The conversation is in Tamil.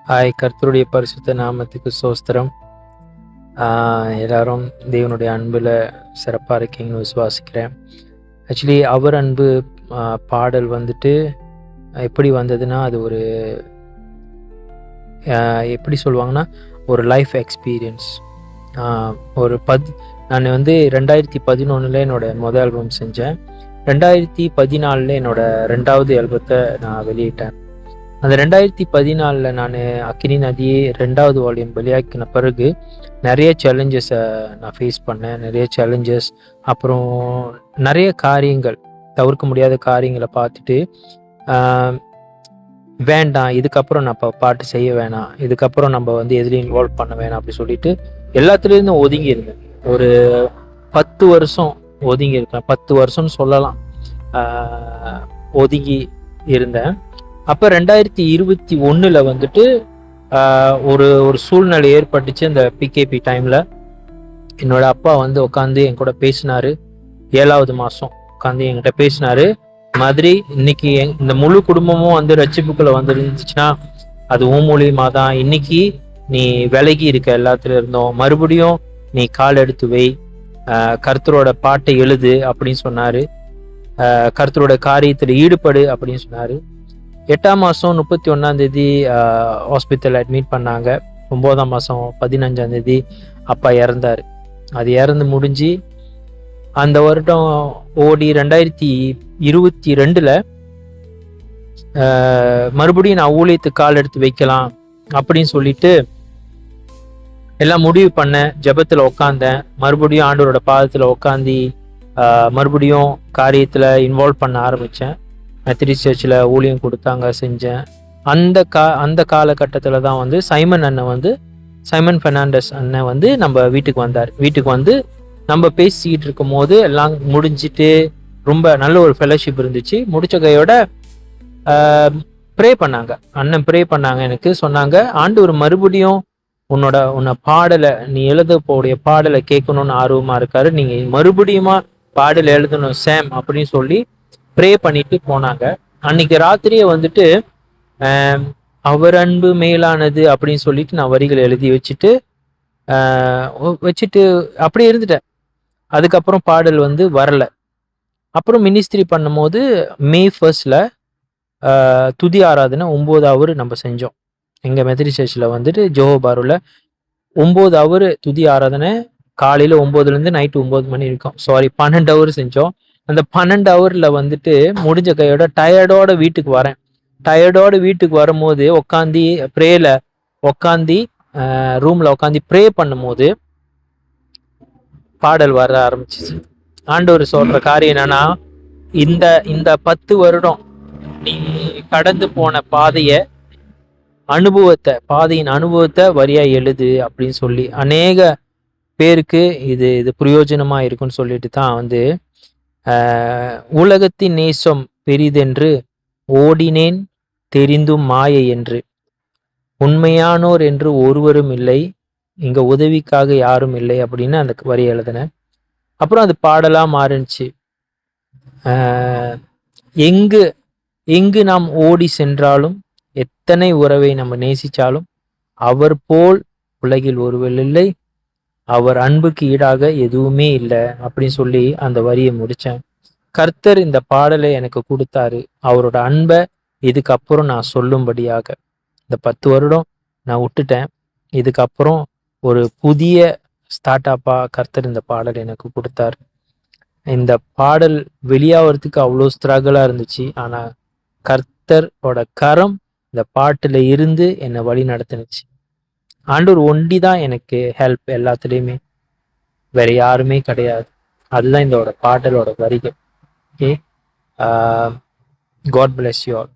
ஹாய், கர்த்தருடைய பரிசுத்த நாமத்துக்கு சோஸ்திரம். எல்லாரும் தேவனுடைய அன்பில் சிறப்பாக இருக்கீங்கன்னு விசுவாசிக்கிறேன். ஆக்சுவலி அவர் அன்பு பாடல் வந்துட்டு எப்படி வந்ததுன்னா, அது ஒரு எப்படி சொல்லுவாங்கன்னா, ஒரு லைஃப் எக்ஸ்பீரியன்ஸ். நான் வந்து 2011 என்னோட முதல் ஆல்பம் செஞ்சேன். 2014 என்னோட 2வது ஆல்பத்தை நான் வெளியிட்டேன். அந்த 2014 நான் அக்கினி நதியே 2வது வால்யூம் வெளியாக்கின பிறகு நிறைய சேலஞ்சஸை நான் ஃபேஸ் பண்ணேன். நிறைய சேலஞ்சஸ், அப்புறம் நிறைய காரியங்கள், தவிர்க்க முடியாத காரியங்களை பார்த்துட்டு வேண்டாம், இதுக்கப்புறம் நான் பாட்டு செய்ய வேணாம், இதுக்கப்புறம் நம்ம வந்து எதுலையும் இன்வால்வ் பண்ண வேணாம் அப்படி சொல்லிட்டு எல்லாத்துலேருந்தும் ஒதுங்கி இருந்தேன். ஒரு 10 வருஷம் ஒதுங்கி இருக்கேன். 10 வருஷம்னு சொல்லலாம் ஒதுங்கி இருந்தேன். அப்போ 2021 வந்துட்டு ஒரு சூழ்நிலை ஏற்பட்டுச்சு. இந்த பிகேபி டைமில் என்னோட அப்பா வந்து உட்காந்து என் கூட பேசினாரு. 7வது மாதம் உட்காந்து என்கிட்ட பேசினாரு. மாதிரி இன்னைக்கு இந்த முழு குடும்பமும் வந்து ரட்சிப்புக்குள்ள வந்துருந்துச்சுன்னா அது உன் மூலியமா தான். இன்னைக்கு நீ விலகி இருக்க எல்லாத்துல இருந்தோம், மறுபடியும் நீ கால் எடுத்து வை, கர்த்தரோட பாட்டை எழுது அப்படின்னு சொன்னாரு. கர்த்தரோட காரியத்தில் ஈடுபடு அப்படின்னு சொன்னாரு. 8ஆம் மாதம் 31 ஹாஸ்பிட்டல் அட்மிட் பண்ணாங்க. 9ஆம் மாதம் 15 அப்பா இறந்தார். அது இறந்து முடிஞ்சு அந்த வருடம் ஓடி 2022 மறுபடியும் நான் ஊழியத்துக்கு கால் எடுத்து வைக்கலாம் அப்படின்னு சொல்லிட்டு எல்லாம் முடிவு பண்ணேன். ஜெபத்தில் உட்காந்தேன். மறுபடியும் ஆண்டவரோட பாதத்தில் உட்காந்து மறுபடியும் காரியத்தில் இன்வால்வ் பண்ண ஆரம்பித்தேன். மெத்தடிஸ்ட் சர்ச்சில் ஊழியம் கொடுத்தாங்க, செஞ்சேன். அந்த காலகட்டத்தில் தான் வந்து சைமன் பெர்னாண்டஸ் அண்ணன் வந்து நம்ம வீட்டுக்கு வந்தார். வீட்டுக்கு வந்து நம்ம பேசிக்கிட்டு இருக்கும் போது எல்லாம் முடிஞ்சிட்டு ரொம்ப நல்ல ஒரு ஃபெலோஷிப் இருந்துச்சு. முடிச்ச கையோட ப்ரே பண்ணாங்க. அண்ணன் ப்ரே பண்ணாங்க. எனக்கு சொன்னாங்க, ஆண்டவர் மறுபடியும் உன்னை பாடலை, நீ எழுத போடைய பாடலை கேட்கணும்னு ஆர்வமா இருக்காரு, நீங்க மறுபடியுமா பாடல் எழுதணும் சேம் அப்படின்னு சொல்லி ப்ரே பண்ணிட்டு போனாங்க. அன்னைக்கு ராத்திரியே வந்துட்டு அவர் அன்பு மேலானது அப்படின்னு சொல்லிட்டு நான் வரிகள் எழுதி வச்சுட்டு அப்படியே இருந்துட்டேன். அதுக்கப்புறம் பாடல் வந்து வரல. அப்புறம் மினிஸ்ட்ரி பண்ணும்போது May 1 துதி ஆராதனை 9 ஹவர் நம்ம செஞ்சோம். எங்கள் மெத்தடிஸ்ட் சர்ச்சில் வந்துட்டு ஜோஹோபாருல 9 ஹவர் துதி ஆராதனை. காலையில் 9லேருந்து நைட்டு 9 மணி இருக்கும். 12 ஹவர் செஞ்சோம். அந்த 12 ஹவரில் வந்துட்டு முடிஞ்ச கையோட டயர்டோட வீட்டுக்கு வரேன். டயர்டோட வீட்டுக்கு வரும்போது உட்காந்து ரூமில் உட்காந்து ப்ரே பண்ணும்போது பாடல் வர ஆரம்பிச்சிச்சு. ஆண்டவர் சொல்ற காரியம் என்னன்னா, இந்த 10 வருடம் நீ கடந்து போன பாதையின் அனுபவத்தை வரியா எழுது அப்படின்னு சொல்லி அநேக பேருக்கு இது பிரயோஜனமா இருக்குன்னு சொல்லிட்டு தான் வந்து உலகத்தின் நேசம் பெரிதென்று ஓடினேன் தெரிந்தும் மாயை என்று, உண்மையானோர் என்று ஒருவரும் இல்லை, இங்க உதவிக்காக யாரும் இல்லை அப்படின்னு அந்த வரி எழுதினேன். அப்புறம் அது பாடலா மாறிச்சு. எங்கு நாம் ஓடி சென்றாலும், எத்தனை உறவை நம்ம நேசிச்சாலும், அவர் போல் உலகில் ஒருவர் இல்லை, அவர் அன்புக்கு ஈடாக எதுவுமே இல்லை அப்படின்னு சொல்லி அந்த வரியை முடிச்சேன். கர்த்தர் இந்த பாடலை எனக்கு கொடுத்தாரு, அவரோட அன்பை இதுக்கப்புறம் நான் சொல்லும்படியாக. இந்த 10 வருடம் நான் விட்டுட்டேன். இதுக்கப்புறம் ஒரு புதிய ஸ்டார்ட் அப்பா கர்த்தர் இந்த பாடல் எனக்கு கொடுத்தாரு. இந்த பாடல் வெளியாகிறதுக்கு அவ்வளோ ஸ்ட்ரகிளாக இருந்துச்சு. ஆனால் கர்த்தரோட கரம் இந்த பாட்டில் இருந்து என்னை வழி நடத்தினுச்சு. ஆண்டவர் ஒண்டி தான் எனக்கு ஹெல்ப் எல்லாத்துலேயுமே, வேற யாருமே கிடையாது. அதுதான் இதோட பாடலோட வரிகள். Okay, God bless you all.